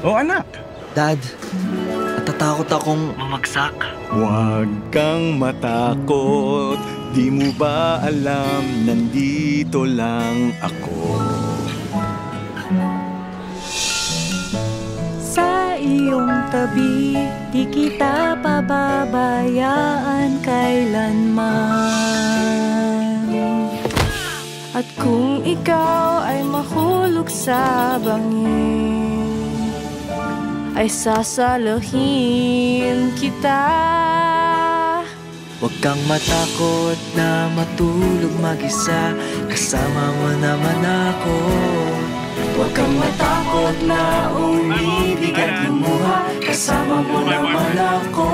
O anak? Dad, natatakot akong mamagsak. Huwag kang matakot. Di mo ba alam, nandito lang ako. Sa iyong tabi, di kita pababayaan kailanman. At kung ikaw ay mahulog sa bangin, ay sasalahin kita. Huwag kang matakot na matulog mag-isa, kasama mo naman ako. Huwag kang matakot na umibig at lumuha, kasama mo naman ako.